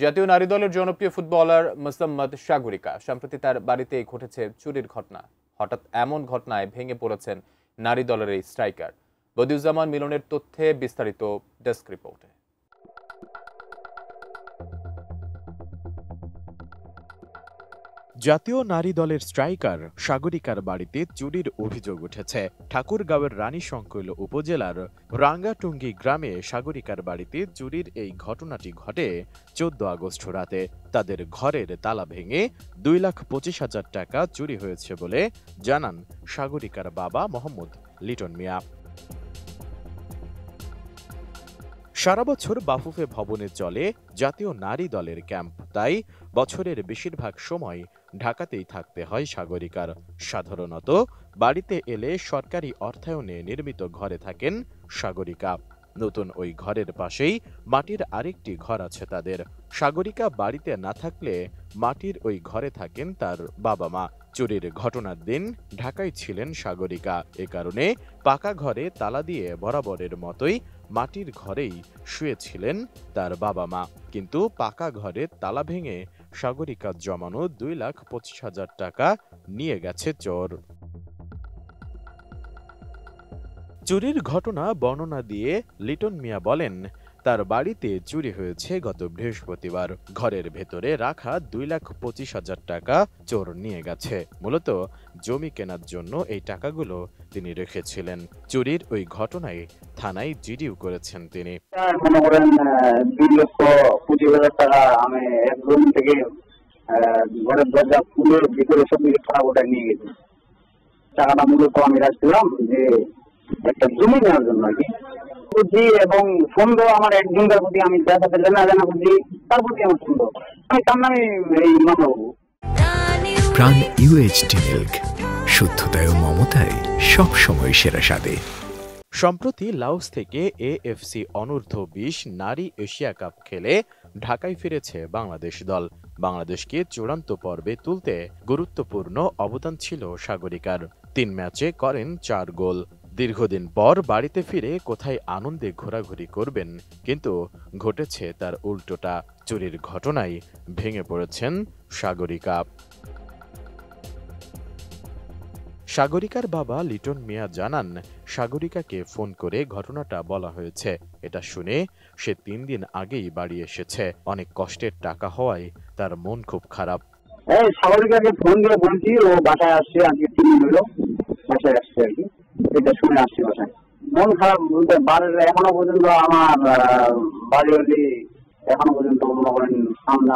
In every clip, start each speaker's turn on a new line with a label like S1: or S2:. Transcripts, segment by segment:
S1: জাতীয় নারী দলের জনপ্রিয় ফুটবলার মোসাম্মদ সাগরিকা সম্প্রতি তার বাড়িতে ঘটেছে চুরির ঘটনা। হঠাৎ এমন ঘটনায় ভেঙে পড়েছেন নারী দলের এই স্ট্রাইকার। বদিউজ্জামান মিলনের তথ্যে বিস্তারিত ডেস্ক রিপোর্টে।
S2: জাতীয় নারী দলের স্ট্রাইকার সাগরিকার বাড়িতে চুরির অভিযোগ উঠেছে। ঠাকুরগাঁওয়ের রানীশংকৈল উপজেলার রাঙ্গাটুঙ্গি গ্রামে সাগরিকার বাড়িতে চুরির এই ঘটনাটি ঘটে 14 আগস্ট রাতে। তাদের ঘরের তালা ভেঙে 2,25,000 টাকা চুরি হয়েছে বলে জানান সাগরিকার বাবা মোহাম্মদ লিটন মিয়া। সারা বছর বাফুফে ভবনে চলে জাতীয় নারী দলের ক্যাম্প, তাই বছরের বেশিরভাগ সময় ঢাকাতেই থাকতে হয় সাগরিকার। সাধারণত বাড়িতে এলে সরকারি অর্থায়নে নির্মিত ঘরে থাকেন সাগরিকা। নতুন ওই ঘরের পাশেই মাটির আরেকটি ঘর আছে তাদের। সাগরিকা বাড়িতে না থাকলে মাটির ওই ঘরে থাকেন তার বাবা মা। চুরির ঘটনার দিন ঢাকায় ছিলেন সাগরিকা, এ কারণে পাকা ঘরে তালা দিয়ে বরাবরের মতোই মাটির ঘরেই শুয়েছিলেন তার বাবা মা। কিন্তু পাকা ঘরে তালা ভেঙে সাগরিকার জমানো 2,25,000 টাকা নিয়ে গেছে চোর। চুরির ঘটনা বর্ণনা দিয়ে লিটন মিয়া বলেন, তার বাড়িতে চুরি হয়েছে গত বৃহস্পতিবার। ঘরের ভেতরে রাখা 2,25,000 টাকা চোর নিয়ে গেছে। মূলত জমি কেনার জন্য এই টাকাগুলো তিনি রেখেছিলেন। চুরির ওই ঘটনায় থানায় জিডিও করেছেন তিনি।
S3: মনে করেন 2,25,000 টাকা আমি এক জমি থেকে ঘরের দরজা খুলে ভিতরে সব কিছু টাকা ওটা নিয়ে গেছি। টাকাটা মূলত আমি রাখছিলাম যে একটা জমি নেওয়ার জন্য আর কি। বুঝি এবং সন্দেহ আমার একজনের প্রতি, আমি যার সাথে জানা বুঝি তার প্রতি আমার সন্দেহ। আমি তার নামে এই মামলা হবো।
S4: প্রাণ ইউএইচটি মিল্ক, শুদ্ধতায় ও মমতায় সবসময় সেরা স্বাদে।
S2: সম্প্রতি লাওস থেকে এএফসি অনূর্ধ্ব 20 নারী এশিয়া কাপ খেলে ঢাকায় ফিরেছে বাংলাদেশ দল। বাংলাদেশকে চূড়ান্ত পর্বে তুলতে গুরুত্বপূর্ণ অবদান ছিল সাগরিকার। 3 ম্যাচে করেন 4 গোল। দীর্ঘদিন পর বাড়িতে ফিরে কোথায় আনন্দে ঘোরাঘুরি করবেন, কিন্তু ঘটেছে তার উল্টোটা। চুরির ঘটনায় ভেঙে পড়েছেন সাগরিকা। সাগরিকার বাবা লিটন মিয়া জানান, সাগরিকাকে ফোন করে ঘটনাটা বলা হয়েছে। এটা শুনে সে 3 দিন আগেই বাড়ি এসেছে। অনেক কষ্টের টাকা হওয়ায় তার মন খুব খারাপ।
S3: সাগরিকাকে ফোন দিয়ে বলছি ও বাসায় আসছে, আজকে 3 দিন হলো বাসায় আসছে আর কি। এটা শুনে আসছি বাসায়। মন খারাপ বলতে এখনো পর্যন্ত আমার বাড়ি হলে এখনো পর্যন্ত মনে করেন সামনা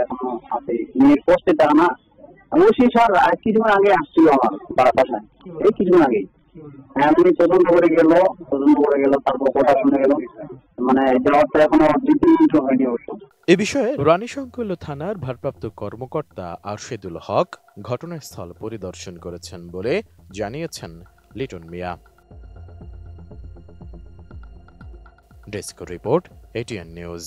S3: এখনো আছে। মেয়ের কষ্টের টাকা না। অবশ্যই স্যার কিছুদিন আগে আসছিল আমার বাসায়, এই কিছুদিন আগে। হ্যাঁ, উনি তদন্ত করে গেল, তারপর কথা শুনে গেল, মানে যাওয়ারটা এখনো 2-3 দিন হয়নি অবশ্য।
S2: এ বিষয়ে রানীশংকৈল থানার ভারপ্রাপ্ত কর্মকর্তা আরশেদুল হক ঘটনাস্থল পরিদর্শন করেছেন বলে জানিয়েছেন Liton Mia. Desk report, ATN news.